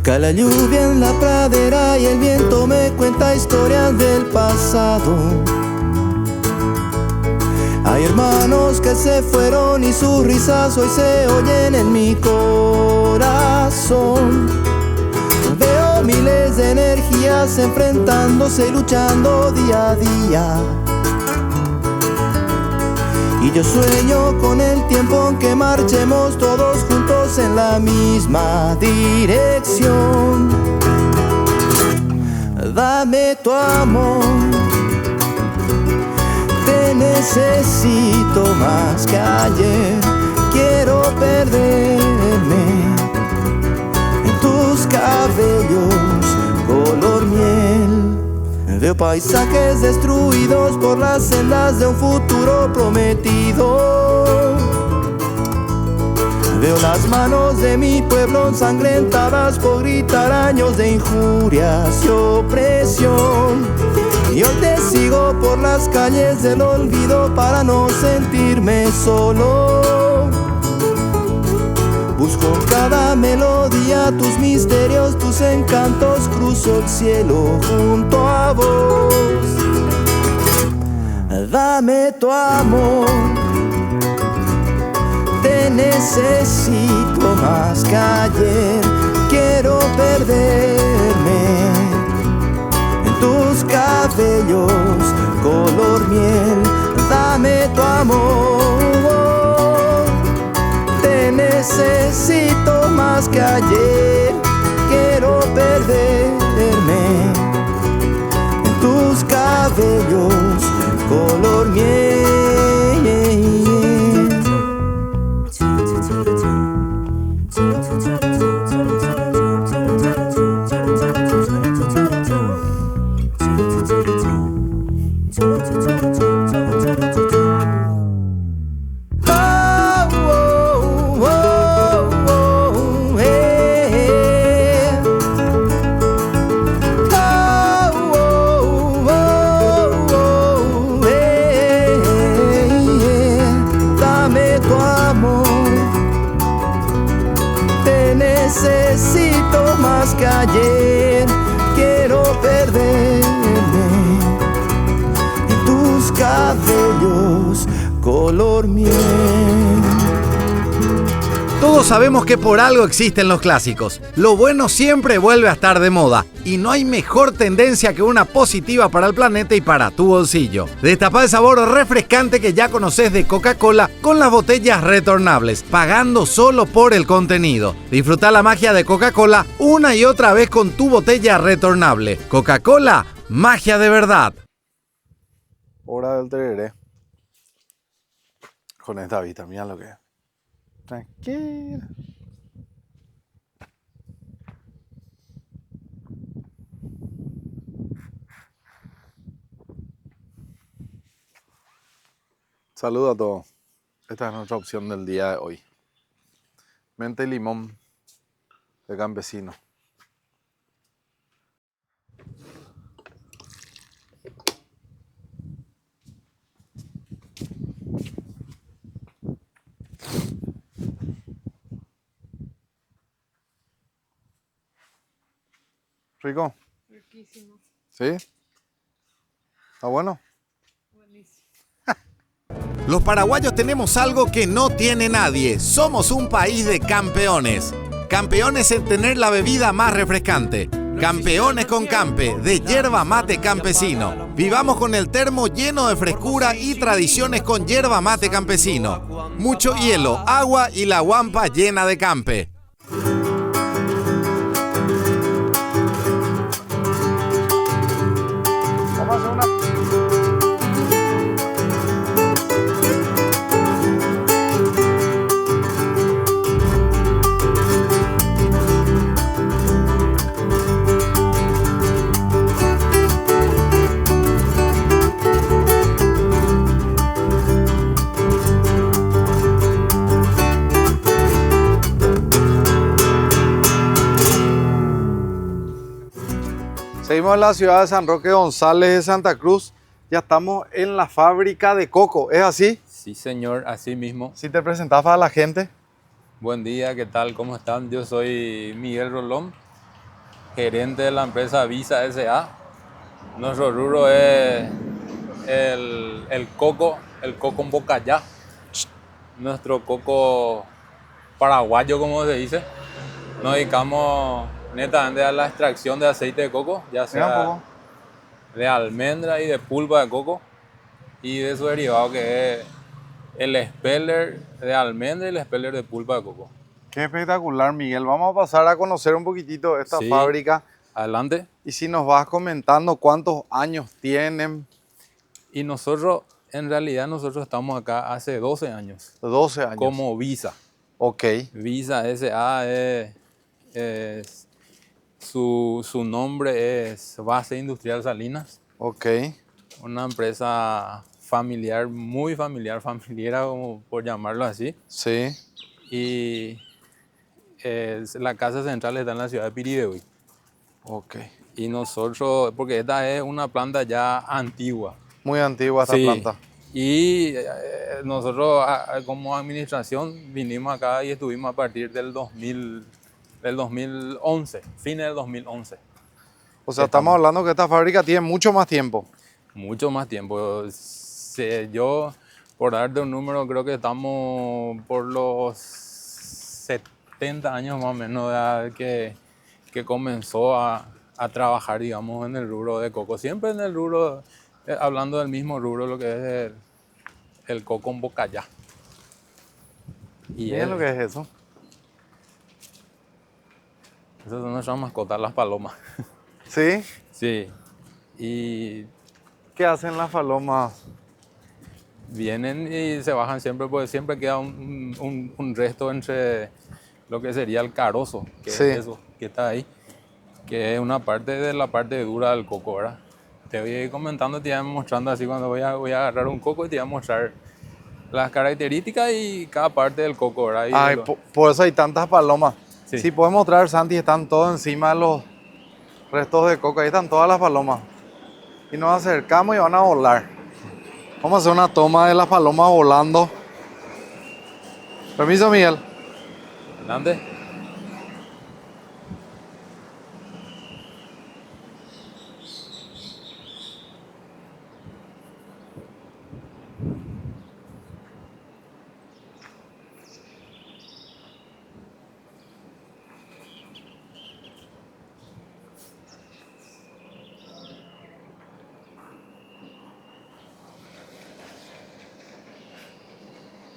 Cae la lluvia en la pradera y el viento me cuenta historias del pasado. Hay hermanos que se fueron y sus risas hoy se oyen en mi corazón. Veo miles de energías enfrentándose y luchando día a día. Y yo sueño con el tiempo en que marchemos todos juntos en la misma dirección. Dame tu amor, te necesito más que ayer. Quiero perderme en tus cabellos color miel. Veo paisajes destruidos por las sendas de un futuro prometido. Veo las manos de mi pueblo ensangrentadas por gritar años de injurias y opresión. Y hoy te sigo por las calles del olvido para no sentirme solo. Busco en cada melodía tus misterios, tus encantos, cruzo el cielo junto a vos. Dame tu amor, te necesito más que ayer. Quiero perderme en tus cabellos color miel. Dame tu amor, te necesito más que ayer. Quiero perderme en tus cabellos color miel. Necesito más que ayer. Quiero perderme en tus cabellos color miel. Todos sabemos que por algo existen los clásicos. Lo bueno siempre vuelve a estar de moda. Y no hay mejor tendencia que una positiva para el planeta y para tu bolsillo. Destapa el sabor refrescante que ya conoces de Coca-Cola con las botellas retornables, pagando solo por el contenido. Disfruta la magia de Coca-Cola una y otra vez con tu botella retornable. Coca-Cola, magia de verdad. Hora del tereré. Con esta vista, mira lo que es. Tranquila. Saludos a todos. Esta es nuestra opción del día de hoy. Menta y limón de campesino. ¿Rico? Riquísimo. ¿Sí? ¿Está bueno? Buenísimo. Los paraguayos tenemos algo que no tiene nadie. Somos un país de campeones. Campeones en tener la bebida más refrescante. Campeones con Campe, de yerba mate campesino. Vivamos con el termo lleno de frescura y tradiciones con yerba mate campesino. Mucho hielo, agua y la guampa llena de Campe. Vamos a hacer una... Seguimos en la ciudad de San Roque González de Santa Cruz. Ya estamos en la fábrica de coco, ¿es así? Sí, señor, así mismo. Si te presentás a la gente. Buen día, ¿qué tal? ¿Cómo están? Yo soy Miguel Rolón, gerente de la empresa Visa S.A. Nuestro rubro es el coco en Bocayá. Nuestro coco paraguayo, como se dice. Nos dedicamos netamente a la extracción de aceite de coco, ya Mira un sea poco. de almendra y de pulpa de coco, y de su derivado que es el speller de almendra y el speller de pulpa de coco. Qué espectacular, Miguel. Vamos a pasar a conocer un poquitito esta Sí. fábrica. Adelante. Y si nos vas comentando cuántos años tienen. Y nosotros, en realidad, nosotros estamos acá hace 12 años 12 años. como Visa. Ok. Visa S.A. Su nombre es Base Industrial Salinas, Ok. una empresa familiar, muy familiar, como por llamarlo así. Sí. Y la casa central está en la ciudad de Piribebuy. Ok. Y nosotros, porque esta es una planta ya antigua. Muy antigua esta Sí. planta. Y nosotros como administración vinimos acá y estuvimos a partir del 2011, fines del 2011. O sea, estamos hablando que esta fábrica tiene mucho más tiempo. Mucho más tiempo. Yo, por darte un número, creo que estamos por los 70 años más o menos de edad que comenzó a trabajar, digamos, en el rubro de coco. Siempre en el rubro, hablando del mismo rubro, lo que es el coco en Bocayá. Y Miren lo que es eso. esas son nuestras mascotas, las palomas. ¿Sí? Sí. Y ¿Qué hacen las palomas? vienen y se bajan siempre, porque siempre queda un resto entre lo que sería el carozo, que Sí. es eso que está ahí, que es una parte de la parte dura del coco, ¿verdad? Te voy a ir comentando, te voy a ir mostrando así cuando voy a agarrar un coco y te voy a mostrar las características y cada parte del coco, ¿verdad? Y Ay, por eso hay tantas palomas. Sí. Si puedes mostrar, Santi, están todos encima de los restos de coco. Ahí están todas las palomas. Y nos acercamos y van a volar. Vamos a hacer una toma de las palomas volando. Permiso, Miguel. Adelante.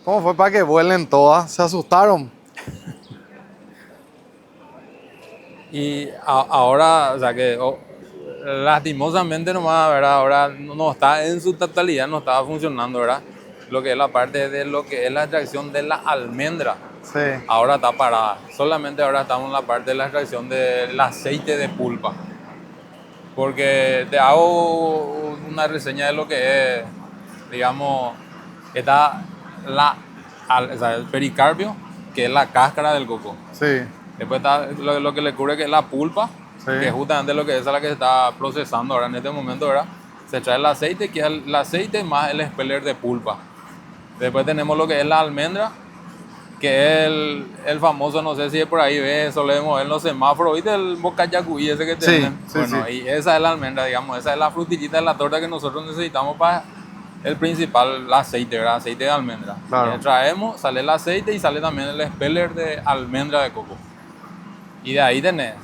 ¿Cómo fue para que vuelen todas? ¿Se asustaron? Y ahora, o sea que lastimosamente nomás, ¿verdad? Ahora no está en su totalidad, no estaba funcionando, ¿verdad? Lo que es la parte de lo que es la extracción de la almendra, Sí. ahora está parada. Solamente ahora estamos en la parte de la extracción del aceite de pulpa. Porque te hago una reseña de lo que es, digamos, está o sea, el pericarpio, que es la cáscara del coco. Sí. Después está lo que le cubre, que es la pulpa, Sí. que es justamente lo que es la que se está procesando ahora en este momento, ¿verdad? Se trae el aceite, que es el aceite más el expeller de pulpa. Después tenemos lo que es la almendra, que es el famoso, no sé si por ahí ves, solemos ver en los semáforos, ¿viste? El bocayacuí ese que Sí, tienen. sí, Bueno, sí. y esa es la almendra, digamos, esa es la frutillita de la torta que nosotros necesitamos para el principal, el aceite, ¿verdad? Aceite de almendra. Claro. Y traemos, sale el aceite y sale también el expeller de almendra de coco. Y de ahí tenés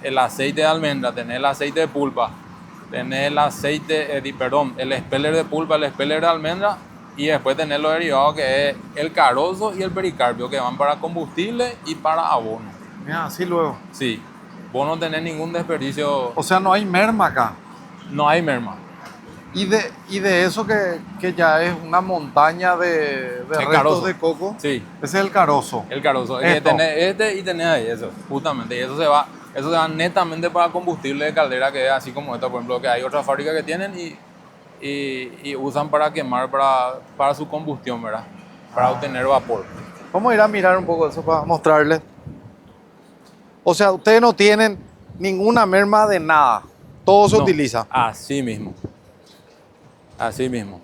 el aceite de almendra, tenés el aceite de pulpa, tenés el aceite, el expeller de pulpa, el expeller de almendra, y después tenés los derivados que es el carozo y el pericarpio, que van para combustible y para abono. Mira, así luego. Sí, vos no tenés ningún desperdicio, O sea, no hay merma acá. no hay merma. Y de eso que ya es una montaña de restos carozo. de coco. Sí, Ese es el carozo. el carozo. Y Esto. tenés este y tenés ahí, eso, justamente. Y eso se va netamente para combustible de caldera, que es así como esta, por ejemplo, que hay otras fábricas que tienen y usan para quemar para su combustión, ¿verdad? Para obtener vapor. Vamos a ir a mirar un poco eso para mostrarles. O sea, ustedes no tienen ninguna merma de nada. Todo se No, utiliza. Así mismo. Así mismo.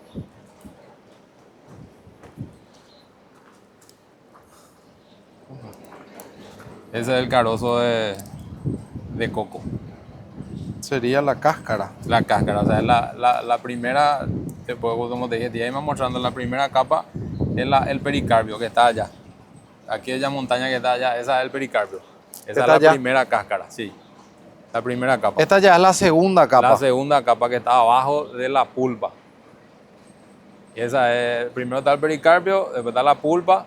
Ese es el carozo de de coco. Sería la cáscara. La cáscara, o sea, la primera, como te dije, te iba mostrando, la primera capa es el pericarpio que está allá. Aquella montaña que está allá, esa es el pericarpio. Esa ¿Está es la allá? primera cáscara, sí. La primera capa. Esta ya es la segunda capa. La segunda capa que está abajo de la pulpa. Y esa es, primero está el pericarpio, después está la pulpa,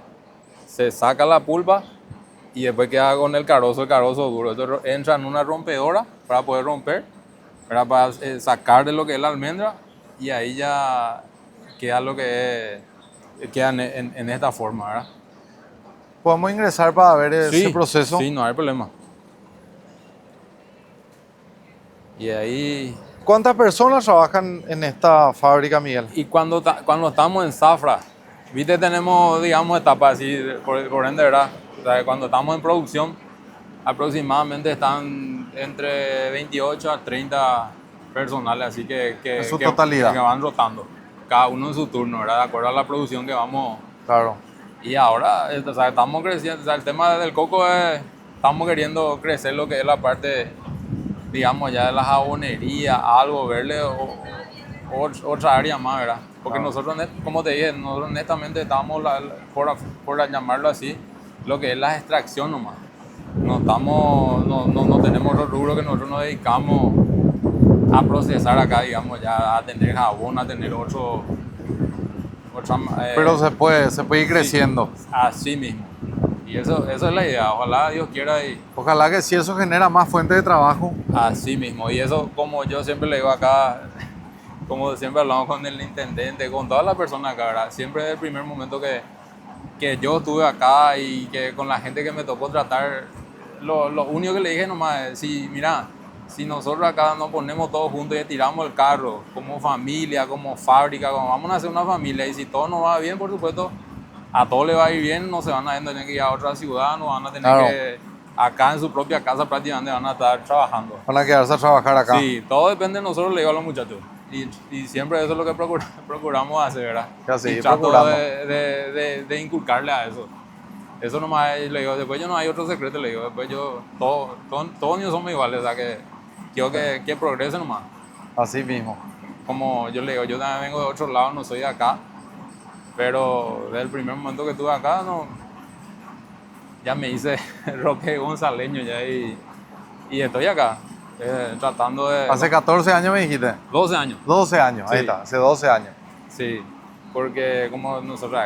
se saca la pulpa y después queda con el carozo duro. Entonces entra en una rompedora para poder romper, para sacar de lo que es la almendra y ahí ya queda lo que es, queda en esta forma, ¿verdad? ¿Podemos ingresar para ver ese proceso? Sí, no hay problema. Y ahí... ¿Cuántas personas trabajan en esta fábrica, Miguel? Y cuando estamos en zafra, viste, tenemos, digamos, etapas así, por ende, ¿verdad? O sea, cuando estamos en producción, aproximadamente están entre 28 a 30 personales, así En su totalidad. que van rotando, cada uno en su turno, ¿verdad? De acuerdo a la producción que vamos. Claro. Y ahora, o sea, estamos creciendo, o sea, el tema del coco es, estamos queriendo crecer lo que es la parte, digamos, ya de la jabonería, algo, verle otra área más, ¿verdad? Porque nosotros, como te dije, nosotros honestamente estamos, por llamarlo así, lo que es la extracción nomás. No tenemos otro rubro que nosotros nos dedicamos a procesar acá, digamos, ya a tener jabón, a tener Pero se puede ir creciendo. Sí, así mismo. Y eso es la idea. Ojalá Dios quiera y Ojalá que sí, eso genera más fuentes de trabajo. así mismo. Y eso, como yo siempre le digo acá, como siempre hablamos con el intendente, con todas las personas acá, ¿verdad? Siempre desde el primer momento que yo estuve acá y que con la gente que me tocó tratar, lo único que le dije nomás es, mira, si nosotros acá nos ponemos todos juntos y tiramos el carro, como familia, como fábrica, como vamos a hacer una familia, y si todo nos va bien, por supuesto, a todos les va a ir bien, no se van a tener que ir a otra ciudad, no van a tener Claro. que, acá en su propia casa prácticamente van a estar trabajando. Van a quedarse a trabajar acá. Sí, todo depende de nosotros, le digo a los muchachos. Y siempre eso es lo que procuramos hacer, ¿verdad? Ya sí, y trato procurando. de inculcarle a eso. Eso nomás, le digo, después yo no hay otro secreto, le digo, después yo, todos niños somos iguales, o sea que quiero que progrese nomás. Así mismo. Como yo le digo, yo también vengo de otro lado, no soy de acá, pero desde el primer momento que estuve acá, ya me hice roque gonzaleño ya y estoy acá, tratando de... Hace 14 años me dijiste. 12 años. 12 años, ahí Sí. está, hace 12 años. Sí, porque como nosotros,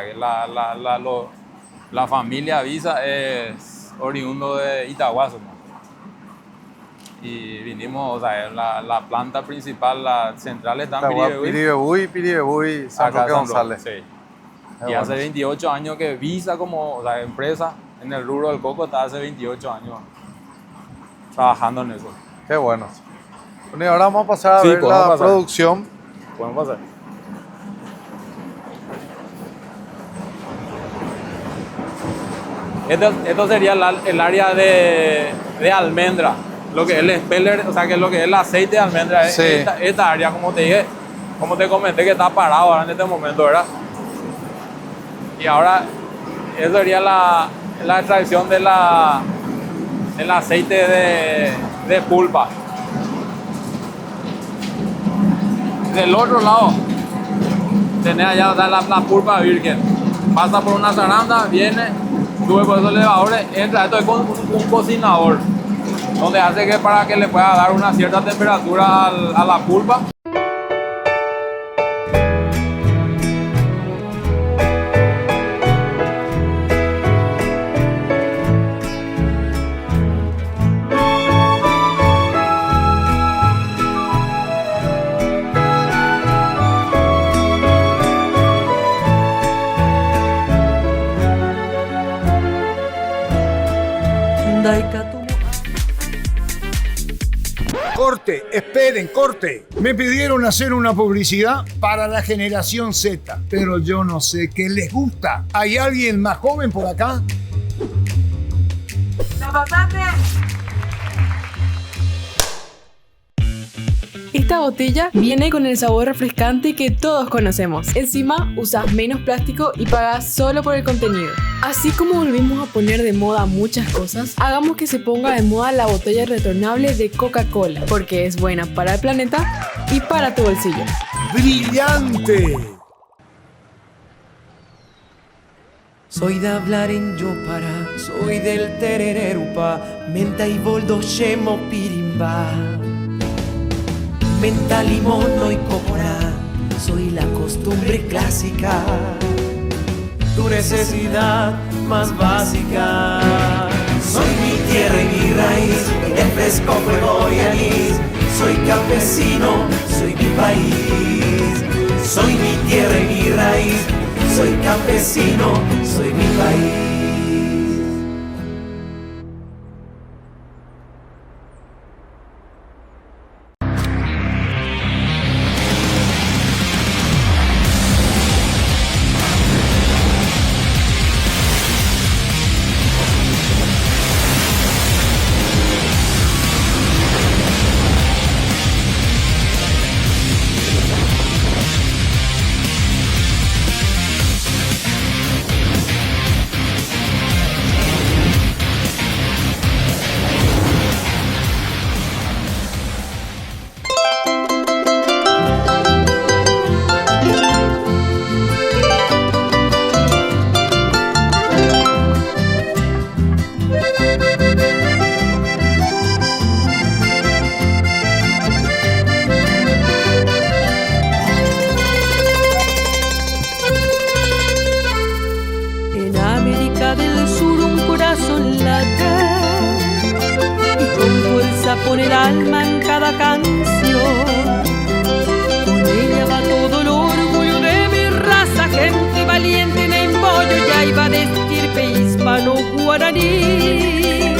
la familia Visa es oriundo de Itaguazo, ¿no? Y vinimos, o sea, la planta principal, la central está en Piribebuy, San acá Roque en San Roque, González. sí. Qué Y hace bueno. 28 años que Visa como, o sea, empresa en el rubro del coco está hace 28 años trabajando en eso. Qué bueno. Bueno, y ahora vamos a pasar a Sí, ver podemos la pasar. producción. Podemos pasar. Esto sería el área de almendra, lo que es el speller, o sea, que es lo que es el aceite de almendra. Sí. Esta área, como te dije, como te comenté, que está parado ahora en este momento, ¿verdad? Y ahora, eso sería la extracción del aceite de pulpa. Del otro lado, tenés allá la pulpa virgen. Pasa por una zaranda, viene, sube por esos elevadores, entra. Esto es con un cocinador, donde hace que para que le pueda dar una cierta temperatura a la pulpa. Corte, esperen, corte. Me pidieron hacer una publicidad para la generación Z, pero yo no sé qué les gusta. ¿Hay alguien más joven por acá? Esta botella viene con el sabor refrescante que todos conocemos. Encima, usas menos plástico y pagas solo por el contenido. Así como volvimos a poner de moda muchas cosas, hagamos que se ponga de moda la botella retornable de Coca-Cola, porque es buena para el planeta y para tu bolsillo. ¡Brillante! Soy de hablar en Yopara, soy del terererupa, menta y boldo shemo pirimba. Menta, limón, no y cocora, soy la costumbre clásica, tu necesidad más básica. Soy mi tierra y mi raíz, el fresco fuego y anís. Soy campesino, soy mi país. Soy mi tierra y mi raíz, soy campesino, soy mi país. Pone el alma en cada canción. Con ella va todo el orgullo de mi raza, gente valiente me embollo, ya iba de estirpe hispano-guaraní.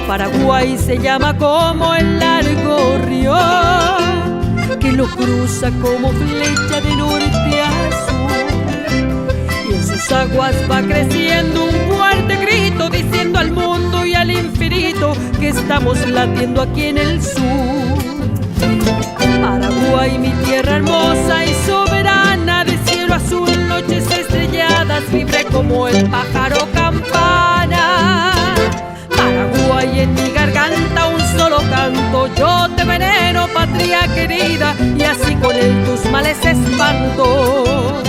Paraguay se llama como el largo río que lo cruza como flecha de norte a sur, y en sus aguas va creciendo un fuerte grito diciendo al mundo y al infinito que estamos latiendo aquí en el sur. Paraguay, mi tierra hermosa y soberana, de cielo azul, noches estrelladas, vibre como el pájaro campana. Paraguay, en mi garganta un solo canto, yo te venero, patria querida, y así con él tus males espanto.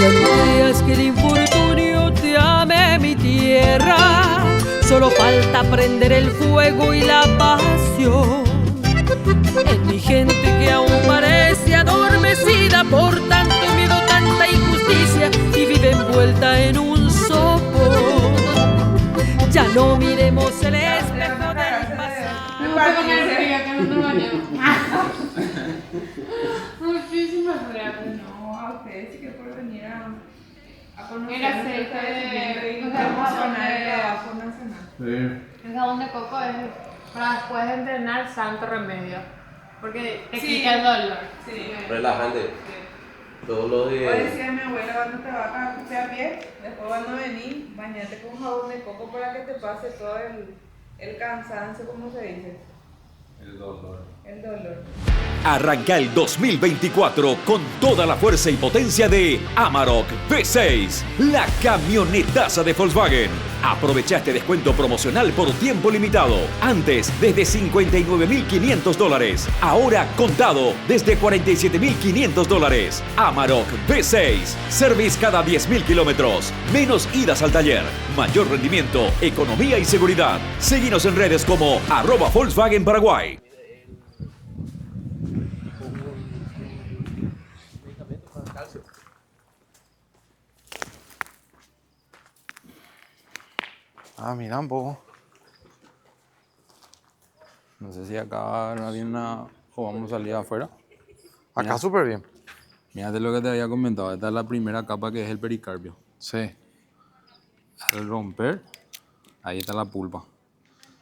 Ya no creas que el infortunio te ame mi tierra, solo falta prender el fuego y la pasión en mi gente que aún parece adormecida por tanto miedo, tanta injusticia, y vive envuelta en un sopor. Ya no miremos el espejo del pasado. Muchísimas gracias. No, a ustedes sí que por venir a conocer el aceite de trabajo nacional. El jabón de coco es para después de entrenar santo remedio, porque te quita el dolor. Sí. Relajante. Sí. Todos los días. Hoy decía mi abuela, cuando te vas a limpiar bien, después cuando venís, bañate con jabón de coco para que te pase todo el cansancio, ¿cómo se dice? El dolor. El dolor. Arranca el 2024 con toda la fuerza y potencia de Amarok V6, la camionetaza de Volkswagen. Aprovecha este descuento promocional por tiempo limitado. Antes, desde $59.500. Ahora, contado, desde $47.500. Amarok V6. Service cada 10.000 kilómetros. Menos idas al taller. Mayor rendimiento, economía y seguridad. Seguinos en redes como @Volkswagen Paraguay. Ah, mira un poco. No sé si acá no había una o vamos a salir afuera. Acá súper bien. Mírate lo que te había comentado. Esta es la primera capa que es el pericarpio. Sí. Al romper, ahí está la pulpa.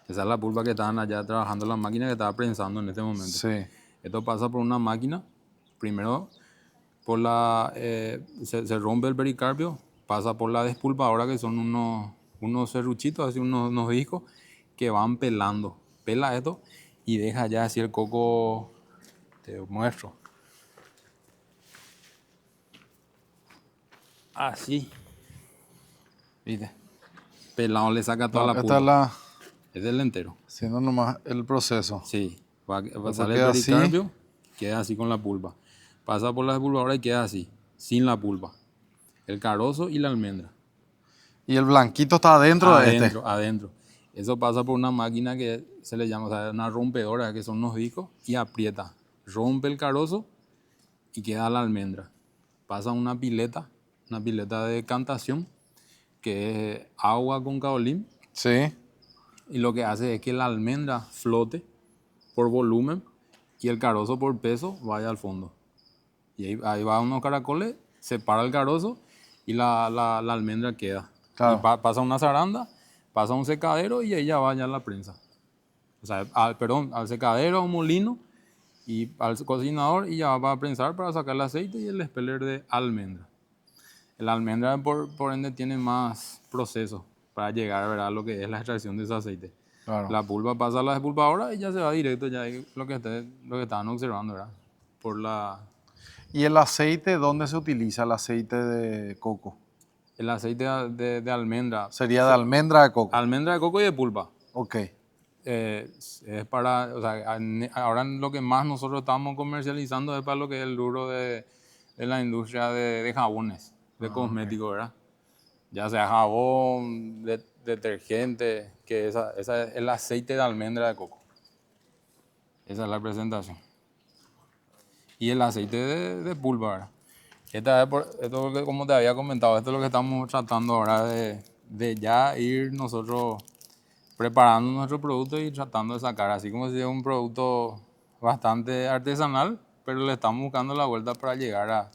Esa es la pulpa que estaban allá trabajando en la máquina que estaba prensando en este momento. Sí. Esto pasa por una máquina, primero por se rompe el pericarpio, pasa por la despulpadora, que son unos serruchitos, así unos discos, que van pelando. Pela esto y deja ya así el coco, te muestro. Así. ¿Viste? Pelado le saca toda la pulpa. Esta Es el entero. siendo nomás el proceso. Sí. Va a Después salir queda el así. pericarpio, queda así con la pulpa. Pasa por la despulpadora y queda así, sin la pulpa. El carozo y la almendra. Y el blanquito está adentro de este. Adentro. Eso pasa por una máquina que se le llama, o sea, una rompedora, que son unos discos, y aprieta. Rompe el carozo y queda la almendra. Pasa una pileta de decantación, que es agua con kaolín, Sí. y lo que hace es que la almendra flote por volumen y el carozo por peso vaya al fondo. Y ahí va unos caracoles, separa el carozo y la almendra queda. Claro. Y pasa una zaranda, pasa un secadero y ahí ya va ya a la prensa. O sea, al secadero, a un molino y al cocinador, y ya va a prensar para sacar el aceite y el expeller de almendra. La almendra por ende tiene más proceso para llegar, ¿verdad?, a lo que es la extracción de ese aceite. Claro. La pulpa pasa a la despulpadora y ya se va directo, ya es lo que estaban observando, ¿verdad? ¿Y el aceite dónde se utiliza el aceite de coco? El aceite de almendra. Sería de almendra de coco. Almendra de coco y de pulpa. Ok. Es para, o sea, ahora lo que más nosotros estamos comercializando es para lo que es el rubro de la industria de jabones, de cosméticos, ¿verdad? Ya sea jabón, detergente, que esa es el aceite de almendra de coco. Esa es la presentación. Y el aceite de pulpa, ¿verdad? Esto como te había comentado, esto es lo que estamos tratando ahora de ya ir nosotros preparando nuestro producto y tratando de sacar, así como si es un producto bastante artesanal, pero le estamos buscando la vuelta para llegar a...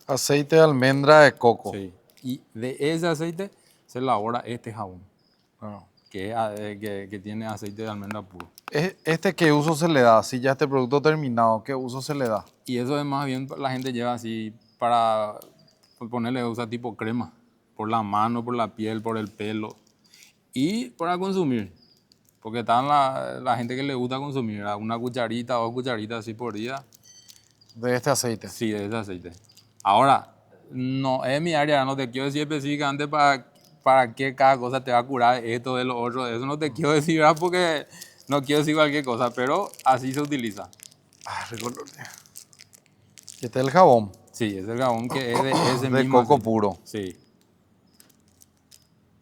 Aceite de almendra de coco. Sí. Y de ese aceite se elabora este jabón, Claro. que tiene aceite de almendra puro. ¿Este qué uso se le da? Si ya este producto terminado, ¿qué uso se le da? Y eso es más bien, la gente lleva así para ponerle, usa tipo crema, por la mano, por la piel, por el pelo, y para consumir. Porque están la gente que le gusta consumir, ¿verdad? Una cucharita, 2 cucharitas así por día. De este aceite. Sí, de ese aceite. Ahora, no es mi área, no te quiero decir específicamente para qué cada cosa te va a curar, esto, de lo otro, eso no te quiero decir, ¿verdad? Porque no quiero decir cualquier cosa, pero así se utiliza. Este es el jabón. Sí, es el jabón que es de ese de mismo coco aceite. puro. Sí.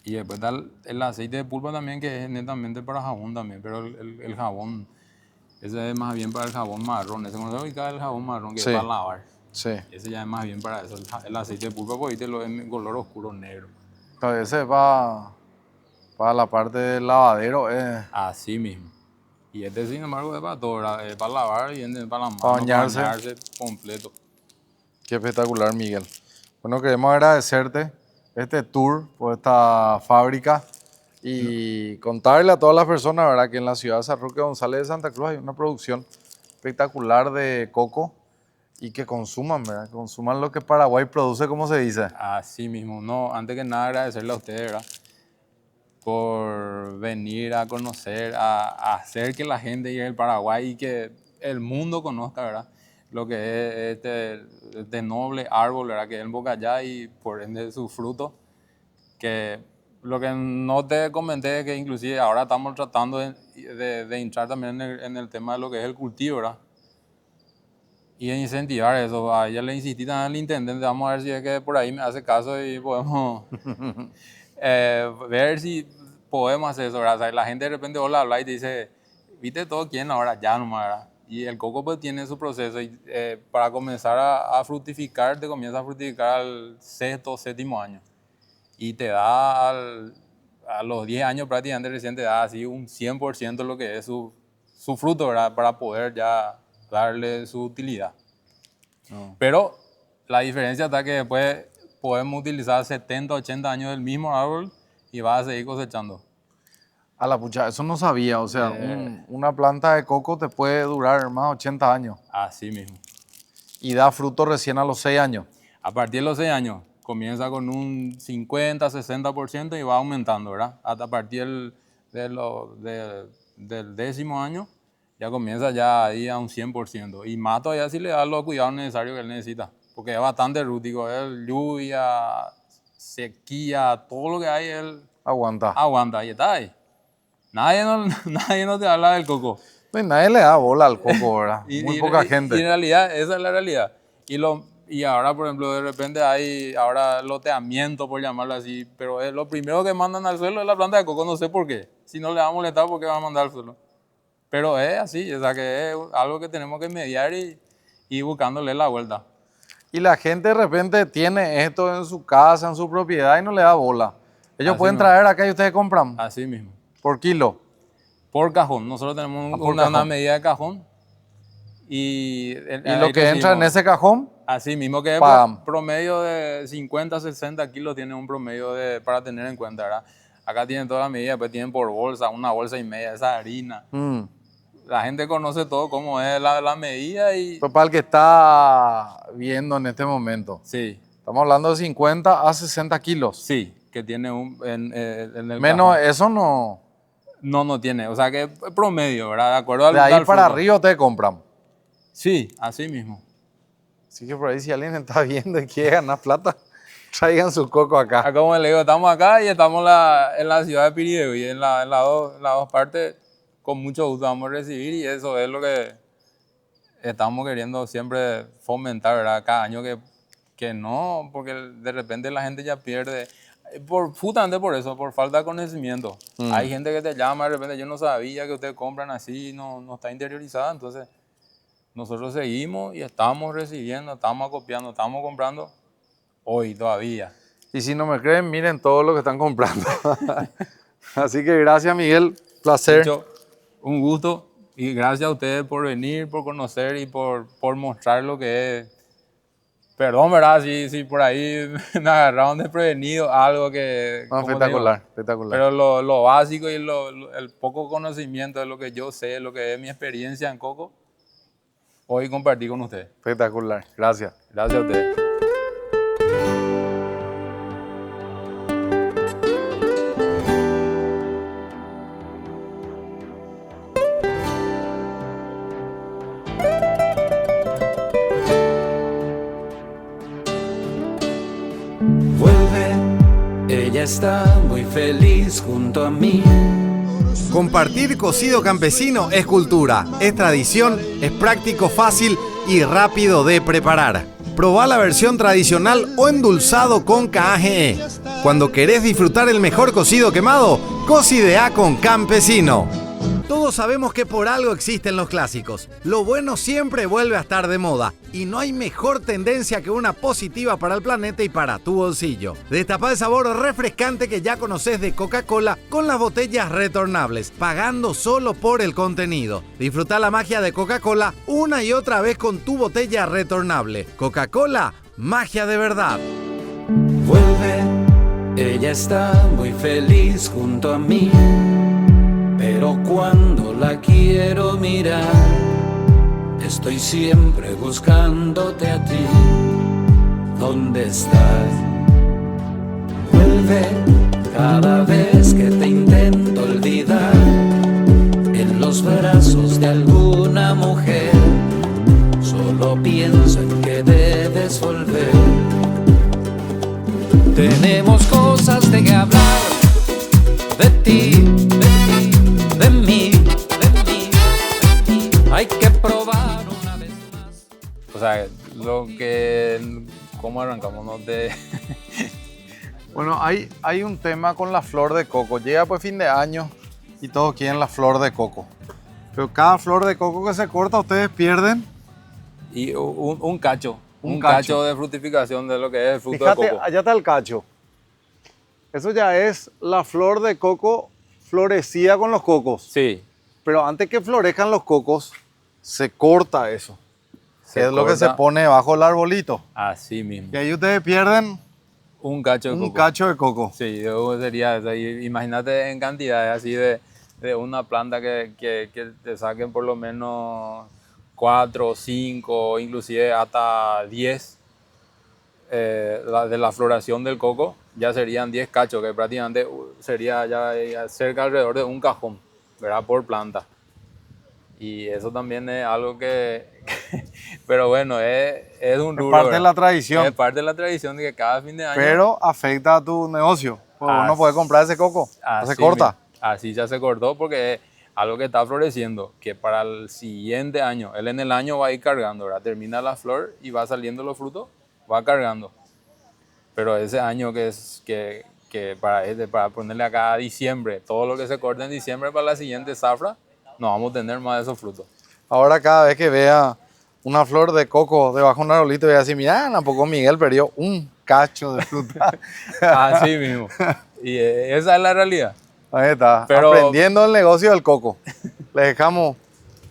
Y después está el aceite de pulpa también, que es netamente para jabón también, pero el jabón, ese es más bien para el jabón marrón. Ese no se ubica el jabón marrón, que Sí. es para lavar. Sí. Ese ya es más bien para eso. El aceite de pulpa, pues viste, lo en color oscuro negro. A veces va para la parte del lavadero. Así mismo. Y este, sin embargo, es para todo, ¿verdad? Es para lavar y para las manos, Para bañarse. completo. Qué espectacular, Miguel. Bueno, queremos agradecerte este tour por esta fábrica y contarle a todas las personas, ¿verdad?, que en la ciudad de San Roque González de Santa Cruz hay una producción espectacular de coco y que consuman, ¿verdad? Que consuman lo que Paraguay produce, como se dice. Así mismo. No, antes que nada agradecerle a ustedes, ¿verdad?, por venir a conocer, a hacer que la gente llegue al Paraguay y que el mundo conozca, ¿verdad?, lo que es este noble árbol, ¿verdad?, que es el bocayá y por ende su fruto. Que lo que no te comenté es que inclusive ahora estamos tratando de entrar también en el tema de lo que es el cultivo, ¿verdad? Y de incentivar eso. A ella le insistí también al intendente, vamos a ver si es que por ahí me hace caso y podemos ver si podemos hacer eso, ¿verdad? O sea, la gente de repente hola, habla y te dice, viste todo quién ahora, ya nomás, ¿verdad? Y el coco pues tiene su proceso y para comenzar a fructificar, te comienza a fructificar al sexto, séptimo año. Y te da a los 10 años prácticamente recién te da así un 100% lo que es su fruto, ¿verdad?, para poder ya darle su utilidad. No. Pero la diferencia está que después podemos utilizar 70, 80 años del mismo árbol y vas a seguir cosechando. A la pucha, eso no sabía. O sea, una planta de coco te puede durar más de 80 años. Así mismo. Y da fruto recién a los 6 años. A partir de los 6 años comienza con un 50, 60% y va aumentando, ¿verdad? Hasta a partir del 10.º año ya comienza ya ahí a un 100%. Y más todavía si le da los cuidados necesarios que él necesita. Porque es bastante rústico, lluvia, sequía, todo lo que hay, él aguanta y está ahí. Nadie no te habla del coco. Pues nadie le da bola al coco, ¿verdad? Muy poca gente. Y en realidad, esa es la realidad. Y ahora, por ejemplo, de repente hay ahora loteamiento, por llamarlo así, pero lo primero que mandan al suelo es la planta de coco, no sé por qué. Si no le va a molestar, ¿por qué va a mandar al suelo? Pero es así, o sea que es algo que tenemos que mediar y buscándole la vuelta. Y la gente de repente tiene esto en su casa, en su propiedad y no le da bola. Ellos pueden traer acá y ustedes compran. Así mismo. ¿Por kilo? Por cajón. Nosotros tenemos una medida de cajón. Y lo que entra en ese cajón, así mismo que es promedio de 50, 60 kilos tiene un promedio para tener en cuenta, ¿verdad? Acá tienen todas las medidas, pues tienen por bolsa, 1,5 bolsas esa harina. La gente conoce todo cómo es la medida y... Pues para el que está viendo en este momento. Sí. Estamos hablando de 50 a 60 kilos. Sí, que tiene en el menos cajón. Eso no... No tiene, o sea que es promedio, ¿verdad? De acuerdo al... De ahí para arriba ustedes compran. Sí, así mismo. Así que por ahí si alguien está viendo y quiere ganar plata, traigan su coco acá. Como le digo, estamos acá y estamos en la ciudad de Pirideo y en las dos partes con mucho gusto vamos a recibir y eso es lo que estamos queriendo siempre fomentar, ¿verdad? Cada año que no, porque de repente la gente ya pierde, justamente por eso, por falta de conocimiento. Hay gente que te llama de repente, yo no sabía que ustedes compran así, no está interiorizada, entonces nosotros seguimos y estamos recibiendo, estamos acopiando, estamos comprando hoy todavía. Y si no me creen, miren todo lo que están comprando. Así que gracias, Miguel, placer. Mucho, un gusto y gracias a ustedes por venir, por conocer y por mostrar lo que es. Perdón, ¿verdad? Si por ahí me agarraron desprevenido, algo que... No, espectacular, digo, espectacular. Pero lo básico y el poco conocimiento de lo que yo sé, lo que es mi experiencia en coco, hoy compartí con ustedes. Espectacular, gracias. Gracias a ustedes. Ella está muy feliz junto a mí. Compartir cocido campesino es cultura, es tradición, es práctico, fácil y rápido de preparar. Probá la versión tradicional o endulzado con KGE. Cuando querés disfrutar el mejor cocido quemado, cocidea con Campesino. Todos sabemos que por algo existen los clásicos. Lo bueno siempre vuelve a estar de moda. Y no hay mejor tendencia que una positiva para el planeta y para tu bolsillo. Destapá el sabor refrescante que ya conoces de Coca-Cola con las botellas retornables, pagando solo por el contenido. Disfruta la magia de Coca-Cola una y otra vez con tu botella retornable. Coca-Cola, magia de verdad. Vuelve, ella está muy feliz junto a mí. Pero cuando la quiero mirar, estoy siempre buscándote a ti. ¿Dónde estás? Vuelve cada vez que te intento olvidar. En los brazos de alguna mujer, solo pienso en que debes volver. Tenemos cosas de que hablar, de ti, de mí. Hay que probar una vez más. O sea, ¿cómo arrancamos? No te... Bueno, hay un tema con la flor de coco. Llega pues fin de año y todos quieren la flor de coco. Pero cada flor de coco que se corta, ustedes pierden. Y un cacho. Un cacho de frutificación de lo que es el fruto Fíjate, de coco. allá está el cacho. Eso ya es la flor de coco florecida con los cocos. Sí. Pero antes que florezcan los cocos, se corta eso. Que es lo que se corta. pone bajo el arbolito. Así mismo. Y ahí ustedes pierden un cacho de coco. Un cacho de coco. Sí, sería, imagínate en cantidades así de de una planta que te saquen por lo menos 4, 5, inclusive hasta 10 de la floración del coco, ya serían 10 cachos, que prácticamente sería ya cerca alrededor de un cajón, ¿verdad? Por planta. Y eso también es algo pero bueno, es un rubro. Es parte de ¿verdad? la tradición. Es parte de la tradición de que cada fin de año... Pero afecta a tu negocio. Pues uno puede comprar ese coco, se corta. Así ya se cortó porque es algo que está floreciendo, que para el siguiente año, él en el año va a ir cargando, ¿verdad? Termina la flor y va saliendo los frutos, va cargando. Pero ese año que para ponerle acá a diciembre, todo lo que se corta en diciembre para la siguiente zafra, no vamos a tener más de esos frutos. Ahora cada vez que vea una flor de coco debajo de un arbolito, voy a decir, mira, tampoco Miguel perdió un cacho de fruta. Así mismo. Y esa es la realidad. Ahí está, Pero... aprendiendo el negocio del coco. Les dejamos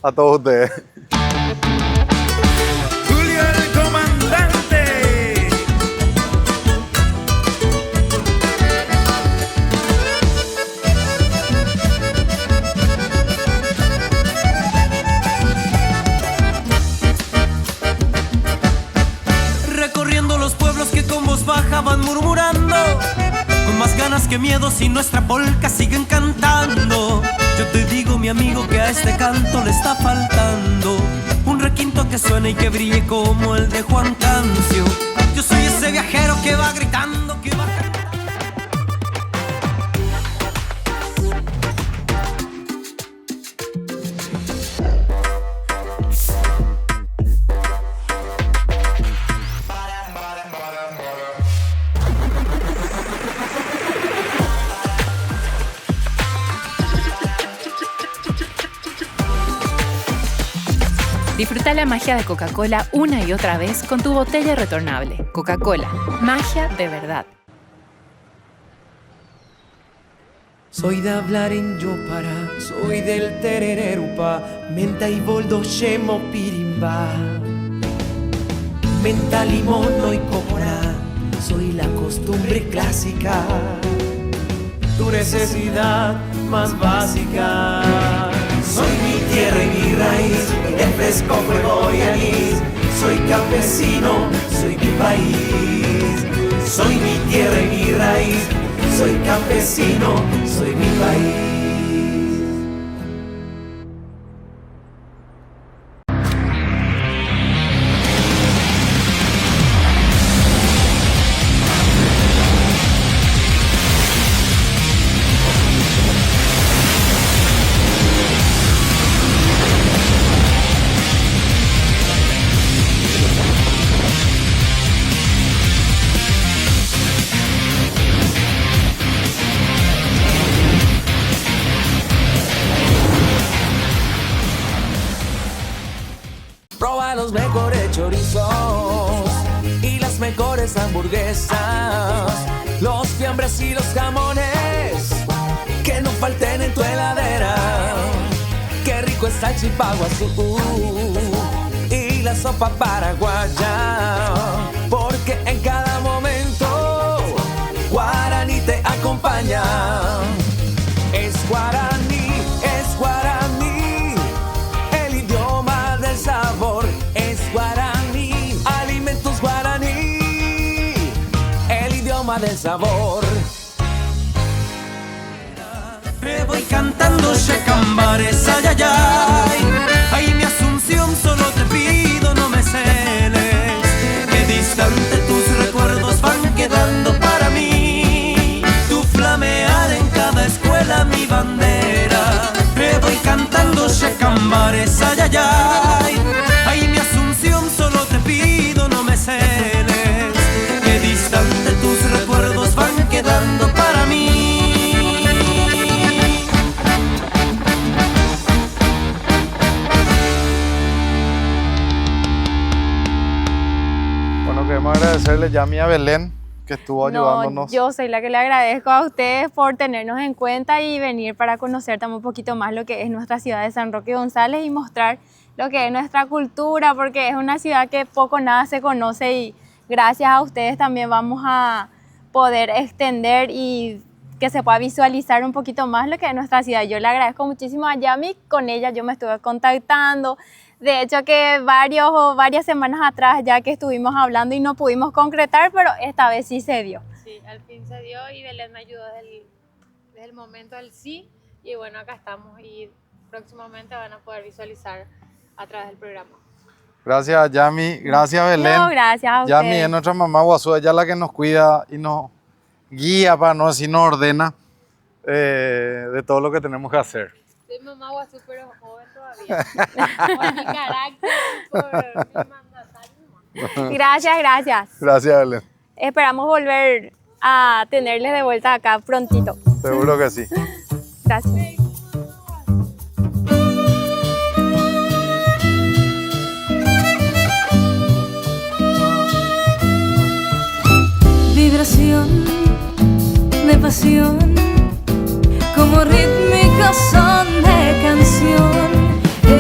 a todos ustedes. Julio el comandante. Recorriendo los pueblos que con voz baja van murmurando, con más ganas que miedos y nuestra polca siguen cantando. Yo te digo, mi amigo, que a este canto le está faltando un requinto que suene y que brille como el de Juan Cancio. Yo soy ese viajero que va gritando, que va cantando. Disfruta la magia de Coca-Cola una y otra vez con tu botella retornable. Coca-Cola, magia de verdad. Soy de hablar en Yopara, soy del terererupa, menta y boldo, shemo, pirimba. Menta, limón, no y copora, soy la costumbre clásica, tu necesidad más básica. Soy mi tierra y mi raíz, el fresco fuego y anís. Soy campesino, soy mi país. Soy mi tierra y mi raíz, soy campesino, soy mi país. Proba los mejores chorizos y las mejores hamburguesas, los fiambres y los jamones que no falten en tu heladera. Qué rico está el chipaguazú y la sopa paraguaya, porque en cada momento Guaraní te acompaña. Es Guaraní, es Guaraní, el idioma del sabor. Es Guaraní, alimentos Guaraní, el idioma del sabor. Me voy cantando Shecambares, ay, ay, ay. Ay, mi Asunción, solo te pido no me celes, que distante tus recuerdos van quedando para mí. Tu flamear en cada escuela mi bandera. Me voy cantando Shecambares, ay, ay, ay. Ay, mi Asunción, solo te pido no me celes, que distante tus recuerdos van quedando para mí. Queremos agradecerle ya a Mía Belén, que estuvo ayudándonos. Yo soy la que le agradezco a ustedes por tenernos en cuenta y venir para conocer también un poquito más lo que es nuestra ciudad de San Roque González y mostrar lo que es nuestra cultura, porque es una ciudad que poco o nada se conoce y gracias a ustedes también vamos a poder extender y que se pueda visualizar un poquito más lo que es nuestra ciudad. Yo le agradezco muchísimo a Yami, con ella yo me estuve contactando. De hecho que varias semanas atrás ya que estuvimos hablando y no pudimos concretar, pero esta vez sí se dio. Sí, al fin se dio y Belén me ayudó desde el momento del sí. Y bueno, acá estamos y próximamente van a poder visualizar a través del programa. Gracias, Yami. Gracias, Belén. No, gracias a Yami ustedes. es nuestra mamá Guazú, ella es la que nos cuida y nos guía, para no decir nos ordena de todo lo que tenemos que hacer. Soy mamá Guazú, pero joven todavía. Por mi carácter y por mi mandatario. Gracias. Gracias, Belén. Esperamos volver a tenerles de vuelta acá prontito. Seguro que sí. Gracias. Vibración de pasión, como rítmicos son de canción,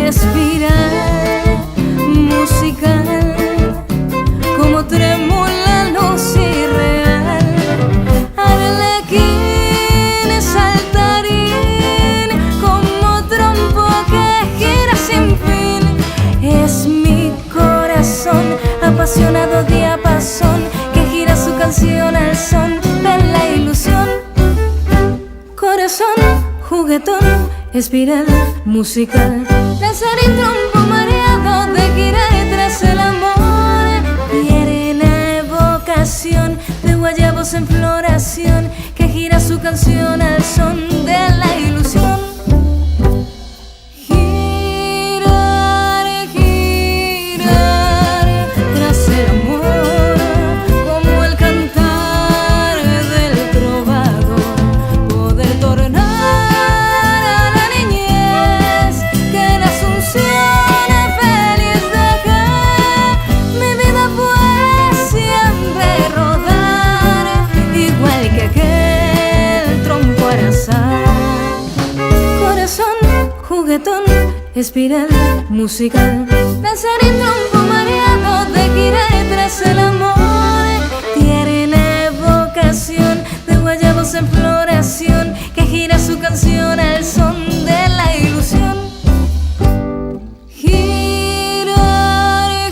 espiral musical, como trémula luz irreal, arlequín saltarín, como trompo que gira sin fin, es mi corazón apasionado diapasón, su canción al son de la ilusión. Corazón, juguetón, espiral musical, danzarín trompo mareado de girar tras el amor. Tierna evocación de guayabos en floración que gira su canción al son de la ilusión. Juguetón, espiral musical, danzarín trompo mareado de girar tras el amor. Tierna evocación de guayabos en floración que gira su canción al son de la ilusión. Girar,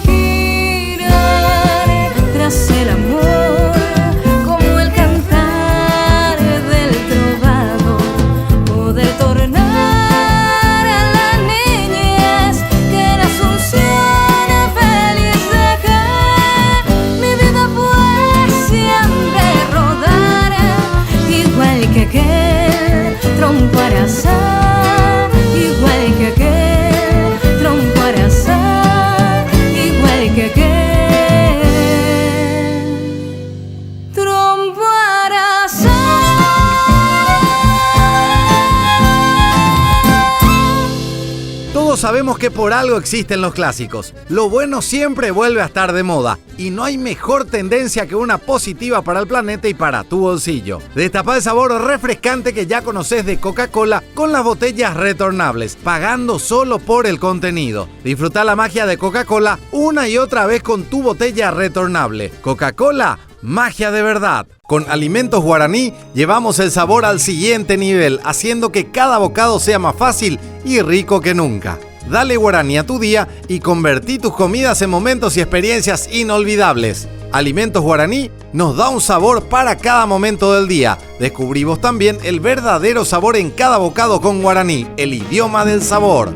girar tras el amor, como el cantar del trovado, poder tornar aquel trompo arasá, igual que aquel trompo arasá, igual que aquel trompo arasá. Todos sabemos que por algo existen los clásicos. Lo bueno siempre vuelve a estar de moda. Y no hay mejor tendencia que una positiva para el planeta y para tu bolsillo. Destapá el sabor refrescante que ya conoces de Coca-Cola con las botellas retornables, pagando solo por el contenido. Disfruta la magia de Coca-Cola una y otra vez con tu botella retornable. Coca-Cola, magia de verdad. Con Alimentos Guaraní llevamos el sabor al siguiente nivel, haciendo que cada bocado sea más fácil y rico que nunca. Dale Guaraní a tu día y convertí tus comidas en momentos y experiencias inolvidables. Alimentos Guaraní nos da un sabor para cada momento del día. Descubrimos también el verdadero sabor en cada bocado con Guaraní, el idioma del sabor.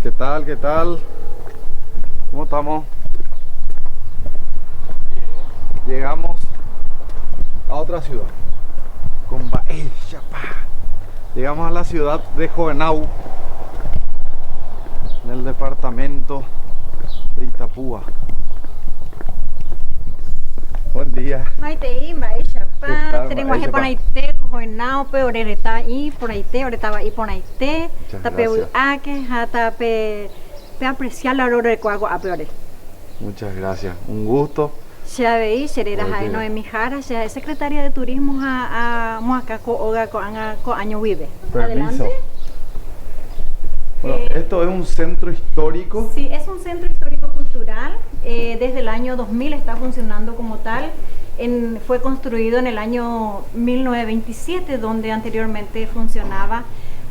¿Qué tal? ¿Qué tal? ¿Cómo estamos? Llegamos a otra ciudad. Llegamos a la ciudad de Jovenau, en el departamento de Itapúa. Buen día. Maite, Maishapa, tenemos que ponerse Jovenau, peoreta ahí, por ahí, ahorita va ahí por ahí, tape que hasta pe apreciar la hora de cuago a peores. Muchas gracias, un gusto. Ya veis, Sherera Jaino de Mijara, ya es secretaria de Turismo a Moacaco Oga con año vive. Adelante. Bueno, esto es un centro histórico. Sí, es un centro histórico cultural. Desde el año 2000 está funcionando como tal. Fue construido en el año 1927, donde anteriormente funcionaba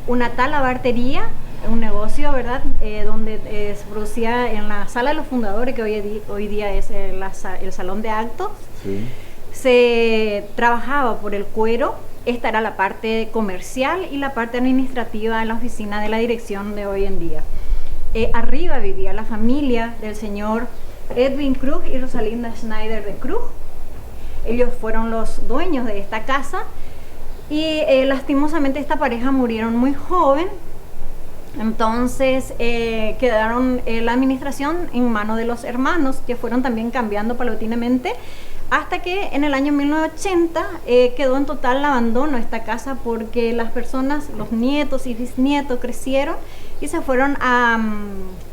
una talabartería, un negocio, ¿verdad? Donde se producía en la sala de los fundadores, que hoy día es el salón de actos. Sí. Se trabajaba por el cuero. Esta era la parte comercial y la parte administrativa en la oficina de la dirección de hoy en día. Arriba vivía la familia del señor Edwin Krug y Rosalinda Schneider de Krug. Ellos fueron los dueños de esta casa y lastimosamente esta pareja murieron muy joven. Entonces quedaron la administración en manos de los hermanos, que fueron también cambiando paulatinamente, hasta que en el año 1980 quedó en total abandono esta casa, porque las personas, los nietos y bisnietos crecieron y se fueron a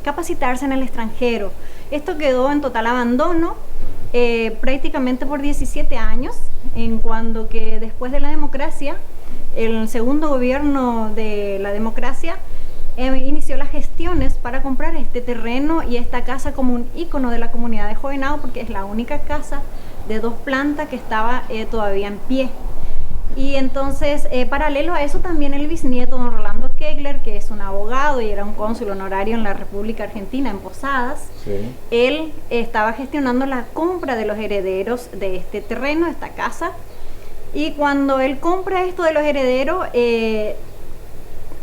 capacitarse en el extranjero. Esto quedó en total abandono prácticamente por 17 años, en cuando que después de la democracia, el segundo gobierno de la democracia inició las gestiones para comprar este terreno y esta casa como un ícono de la comunidad de Jovenau, porque es la única casa de 2 plantas que estaba todavía en pie. Y entonces, paralelo a eso, también el bisnieto, don Rolando Kegler, que es un abogado y era un cónsul honorario en la República Argentina, en Posadas, sí. Él estaba gestionando la compra de los herederos de este terreno, de esta casa, y cuando él compra esto de los herederos,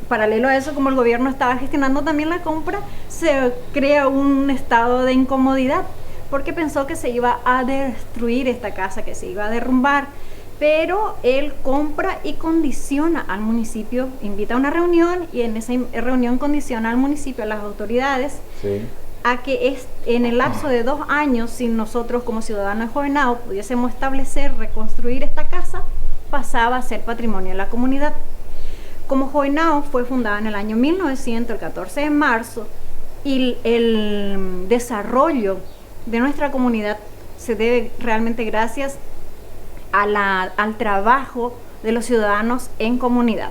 paralelo a eso, como el gobierno estaba gestionando también la compra, se crea un estado de incomodidad, porque pensó que se iba a destruir esta casa, que se iba a derrumbar, pero él compra y condiciona al municipio, invita a una reunión y en esa reunión condiciona al municipio, a las autoridades, sí, a que en el lapso de 2 años, si nosotros como ciudadanos de Jovenau pudiésemos establecer, reconstruir esta casa, pasaba a ser patrimonio de la comunidad. Como Jovenau fue fundada en el año 1900, el 14 de marzo, y el desarrollo de nuestra comunidad se debe realmente gracias al trabajo de los ciudadanos en comunidad.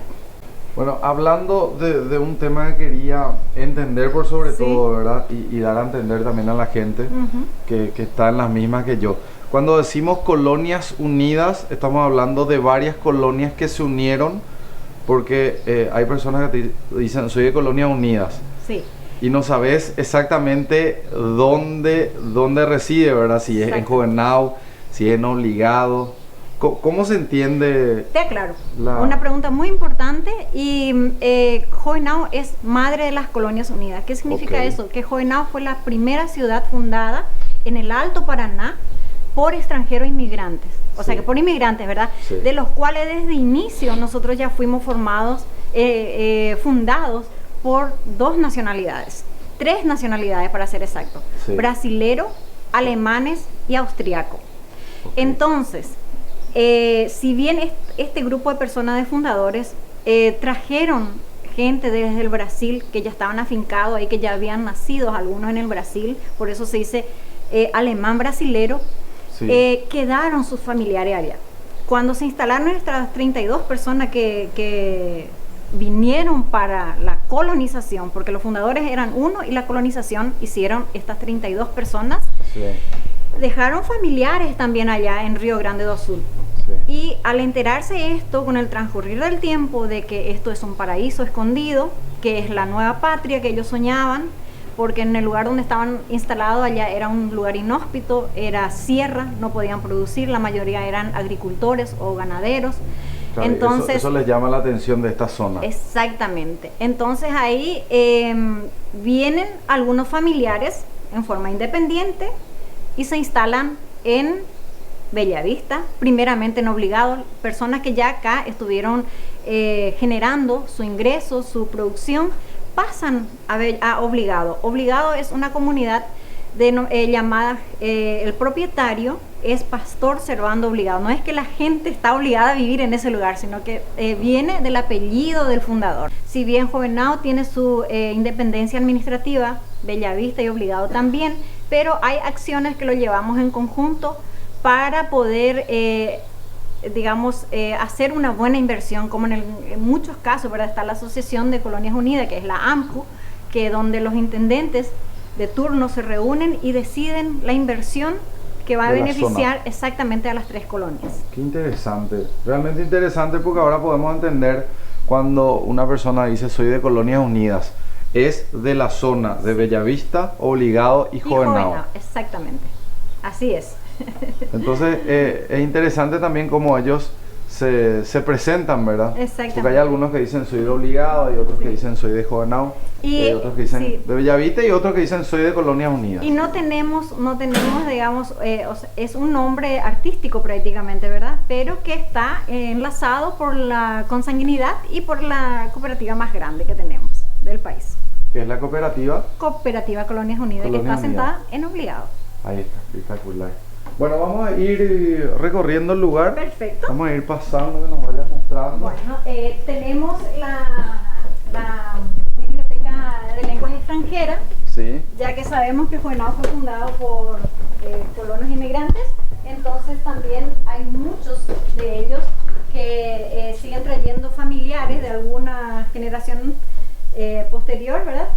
Bueno, hablando de un tema que quería entender por sobre todo, ¿verdad? Y dar a entender también a la gente que está en las mismas que yo. Cuando decimos colonias unidas, estamos hablando de varias colonias que se unieron, porque hay personas que te dicen, soy de colonias unidas. Sí. Y no sabes exactamente dónde reside, ¿verdad? Si es en Jovenau, si es en Obligado. ¿Cómo se entiende? Te aclaro. Una pregunta muy importante. Y Jovenau es madre de las colonias unidas. ¿Qué significa eso? Que Jovenau fue la primera ciudad fundada en el Alto Paraná por extranjeros inmigrantes. O sea que por inmigrantes, ¿verdad? Sí. De los cuales desde inicio nosotros ya fuimos fundados por 2 nacionalidades. 3 nacionalidades para ser exacto. Sí. Brasilero, alemanes y austriaco. Entonces, si bien este grupo de personas de fundadores trajeron gente desde el Brasil que ya estaban afincados ahí, que ya habían nacido algunos en el Brasil, por eso se dice alemán brasilero, sí. Quedaron sus familiares allá. Cuando se instalaron estas 32 personas que vinieron para la colonización, porque los fundadores eran uno y la colonización hicieron estas 32 personas, sí. Dejaron familiares también allá en Río Grande do Sul. Sí. Y al enterarse esto, con el transcurrir del tiempo, de que esto es un paraíso escondido, que es la nueva patria que ellos soñaban, porque en el lugar donde estaban instalados allá era un lugar inhóspito, era sierra, no podían producir, la mayoría eran agricultores o ganaderos. Claro, entonces, eso les llama la atención de esta zona. Exactamente. Entonces ahí vienen algunos familiares en forma independiente y se instalan en Bellavista, primeramente en Obligado, personas que ya acá estuvieron generando su ingreso, su producción, pasan a Obligado. Obligado es una comunidad llamada, el propietario es Pastor Servando Obligado. No es que la gente está obligada a vivir en ese lugar, sino que viene del apellido del fundador. Si bien Jovenao tiene su independencia administrativa, Bellavista y Obligado también, pero hay acciones que lo llevamos en conjunto para poder, hacer una buena inversión, como en muchos casos, ¿verdad? Está la Asociación de Colonias Unidas, que es la AMCU, que donde los intendentes de turno se reúnen y deciden la inversión que va a beneficiar exactamente a las 3 colonias. Qué interesante, realmente interesante, porque ahora podemos entender cuando una persona dice soy de Colonias Unidas, es de la zona de Bellavista, Obligado y Jovenao. Exactamente, así es. Entonces es interesante también cómo ellos se presentan, ¿verdad? Exactamente. Porque hay algunos que dicen soy de Obligado, hay otros que dicen soy de Jovenao, y hay otros que dicen de Bellavista y otros que dicen soy de Colonias Unidas. Y no tenemos, digamos, es un nombre artístico prácticamente, ¿verdad? Pero que está enlazado por la consanguinidad y por la cooperativa más grande que tenemos del país. ¿Qué es la cooperativa? Cooperativa Colonias Unidas, que está sentada en Obligado. Ahí está, espectacular. Bueno, vamos a ir recorriendo el lugar. Perfecto. Vamos a ir pasando, que nos vayas mostrando. Bueno, tenemos la Biblioteca de Lenguas Extranjeras, sí, ya que sabemos que Jovenao fue fundado por colonos inmigrantes, entonces también hay muchos de ellos que siguen trayendo familiares de alguna generación posterior, ¿verdad?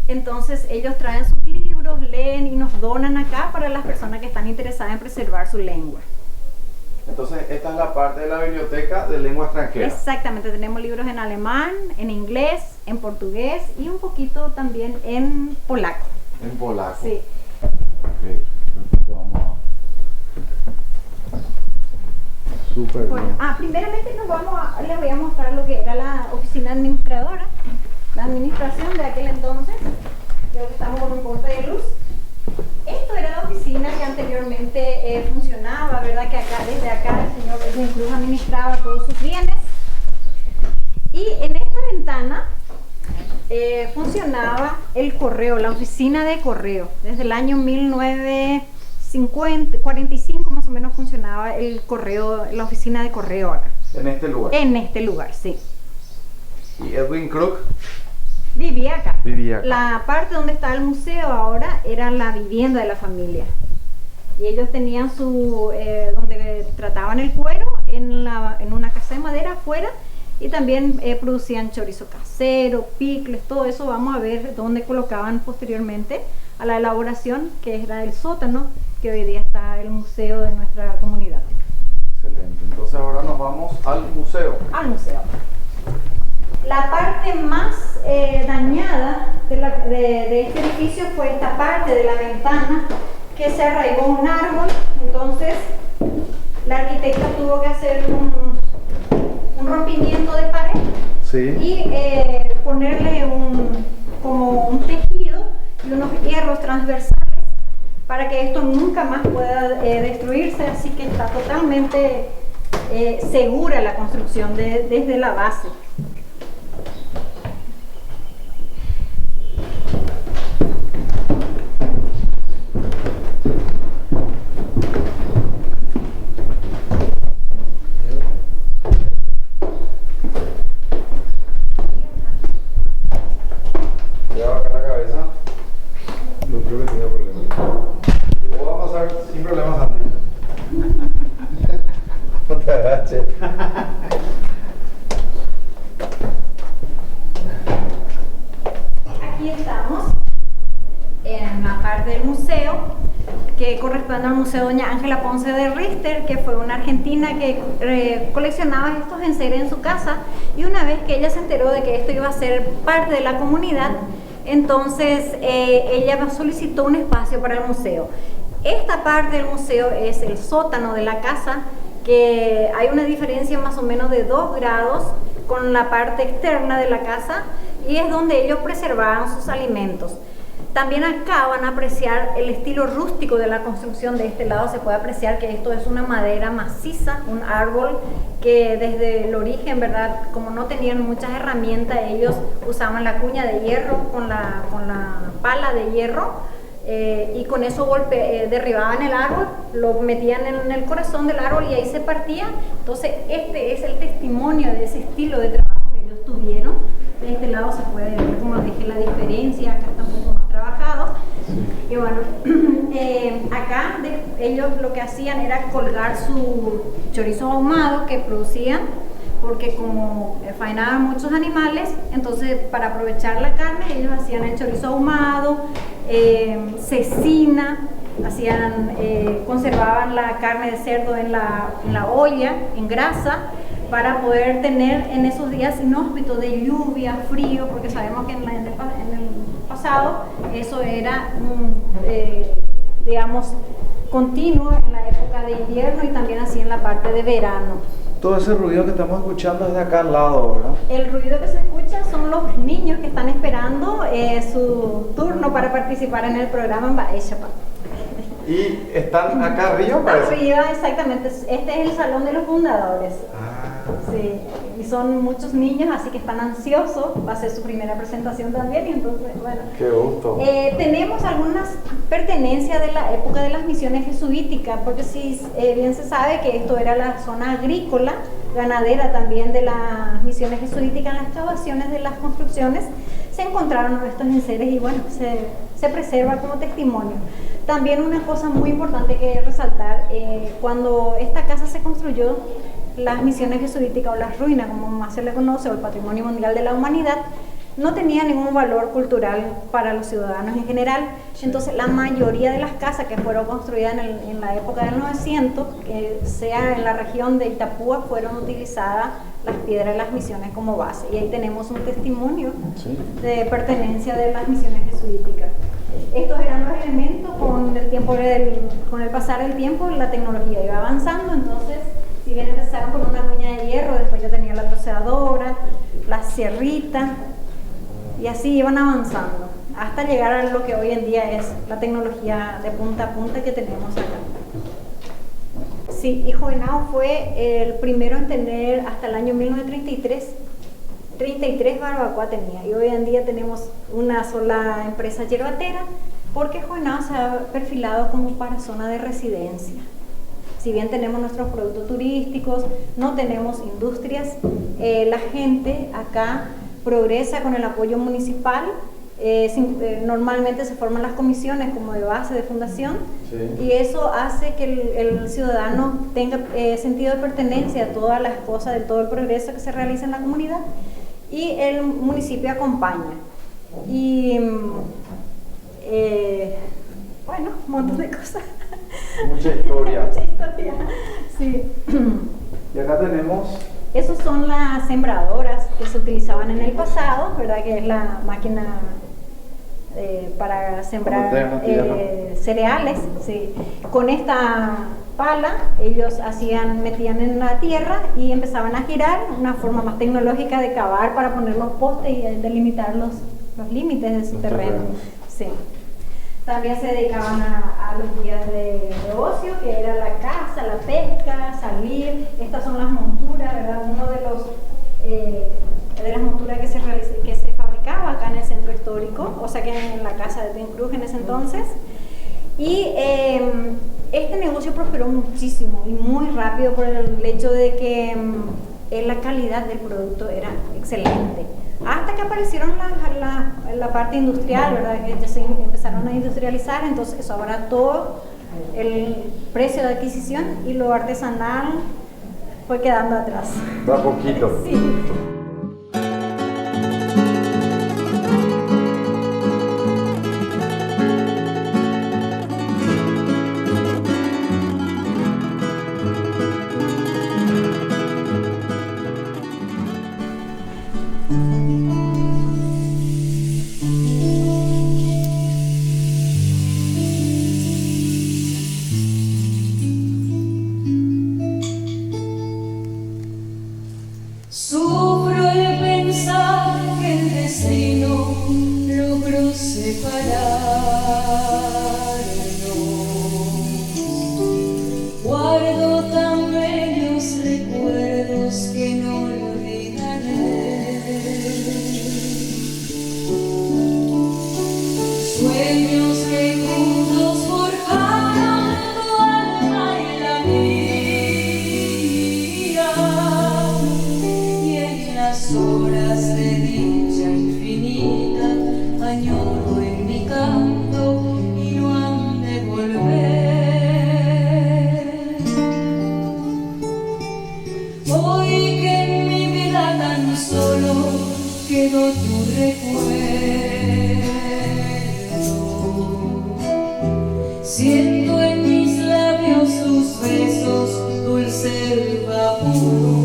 Entonces ellos traen sus libros, leen y nos donan acá para las personas que están interesadas en preservar su lengua. Entonces esta es la parte de la biblioteca de lengua extranjera. Exactamente, tenemos libros en alemán, en inglés, en portugués y un poquito también en polaco. En polaco. Sí. Okay. Vamos a... Súper bueno, bien. Primeramente les voy a mostrar lo que era la oficina administradora, la administración de aquel entonces. Creo que estamos con un corte de luz. Esto era la oficina que anteriormente funcionaba, ¿verdad? Que acá, desde acá el señor Edwin Cruz administraba todos sus bienes. Y en esta ventana funcionaba el correo, la oficina de correo. Desde el año 1945 más o menos funcionaba el correo, la oficina de correo acá. En este lugar. En este lugar, sí. ¿Y Edwin Cruz? Vivía acá. Vivía acá. La parte donde está el museo ahora era la vivienda de la familia. Y ellos tenían donde trataban el cuero en una casa de madera afuera, y también producían chorizo casero, picles, todo eso. Vamos a ver dónde colocaban posteriormente a la elaboración, que era el sótano, que hoy día está el museo de nuestra comunidad. Excelente. Entonces ahora nos vamos al museo. Al museo. La parte más dañada de este edificio fue esta parte de la ventana, que se arraigó un árbol. Entonces la arquitecta tuvo que hacer un rompimiento de pared, sí, y ponerle como un tejido y unos hierros transversales para que esto nunca más pueda destruirse. Así que está totalmente segura la construcción desde la base. Aquí estamos en la parte del museo que corresponde al Museo Doña Ángela Ponce de Richter, que fue una argentina que coleccionaba estos enseres en su casa, y una vez que ella se enteró de que esto iba a ser parte de la comunidad, entonces ella solicitó un espacio para el museo. Esta parte del museo es el sótano de la casa, que hay una diferencia más o menos de 2 grados con la parte externa de la casa, y es donde ellos preservaban sus alimentos. También acá van a apreciar el estilo rústico de la construcción. De este lado se puede apreciar que esto es una madera maciza, un árbol que desde el origen, ¿verdad? Como no tenían muchas herramientas, ellos usaban la cuña de hierro con la pala de hierro y con eso derribaban el árbol, lo metían en el corazón del árbol y ahí se partía. Entonces este es el testimonio de ese estilo de trabajo que ellos tuvieron. De este lado se puede ver, como les dije, la diferencia. Acá está un poco más trabajado. Y bueno, acá ellos lo que hacían era colgar su chorizo ahumado que producían, porque como faenaban muchos animales, entonces para aprovechar la carne ellos hacían el chorizo ahumado, cecina, conservaban la carne de cerdo en la olla, en grasa, para poder tener en esos días inhóspitos de lluvia, frío, porque sabemos que en el pasado eso era, digamos, continuo en la época de invierno y también así en la parte de verano. Todo ese ruido que estamos escuchando es de acá al lado, ¿verdad? El ruido que se escucha son los niños que están esperando su turno para participar en el programa en Baeshapa. ¿Y están acá arriba, parece? Arriba, exactamente. Este es el salón de los fundadores. Sí, y son muchos niños, así que están ansiosos. Va a ser su primera presentación también, y entonces, bueno. ¡Qué gusto! Tenemos algunas pertenencias de la época de las misiones jesuíticas, porque sí, bien se sabe que esto era la zona agrícola, ganadera también de las misiones jesuíticas. En las excavaciones de las construcciones se encontraron estos enseres y bueno, se preserva como testimonio. También una cosa muy importante que resaltar, cuando esta casa se construyó, las misiones jesuíticas o las ruinas, como más se le conoce, o el patrimonio mundial de la humanidad, no tenía ningún valor cultural para los ciudadanos en general. Entonces la mayoría de las casas que fueron construidas en la época del 900, que sea en la región de Itapúa, fueron utilizadas las piedras de las misiones como base, y ahí tenemos un testimonio de pertenencia de las misiones jesuíticas. Estos eran los elementos. Con el pasar del tiempo la tecnología iba avanzando, entonces si bien empezaron con una cuña de hierro, después ya tenía la troceadora, la sierrita, y así iban avanzando hasta llegar a lo que hoy en día es la tecnología de punta a punta que tenemos acá. Sí, Hijo Henao fue el primero en tener hasta el año 1933, 33 barbacoa tenía, y hoy en día tenemos una sola empresa yerbatera, porque Hijo Henao se ha perfilado como para zona de residencia. Si bien tenemos nuestros productos turísticos, no tenemos industrias, la gente acá progresa con el apoyo municipal. Normalmente se forman las comisiones como de base, de fundación, y eso hace que el ciudadano tenga sentido de pertenencia a todas las cosas, de todo el progreso que se realiza en la comunidad, y el municipio acompaña. Y bueno, un montón de cosas. Mucha historia. Mucha historia, sí. Y acá tenemos... Esos son las sembradoras que se utilizaban en el pasado, ¿verdad? Que es la máquina para sembrar cereales. Sí. Con esta pala ellos metían en la tierra y empezaban a girar, una forma más tecnológica de cavar para poner los postes y delimitar los límites de su terreno. Sí. También se dedicaban a los días de ocio, que era la caza, la pesca, salir. Estas son las monturas, ¿verdad? Uno de las monturas que se fabricaba acá en el centro histórico, o sea que en la casa de Tencruz en ese entonces. Y este negocio prosperó muchísimo y muy rápido por el hecho de que la calidad del producto era excelente. Hasta que aparecieron la parte industrial, ¿verdad? Que ya se empezaron a industrializar, entonces eso abarató el precio de adquisición y lo artesanal fue quedando atrás. Da poquito. Sí. Sufre Siento en mis labios tus besos, dulce vapor.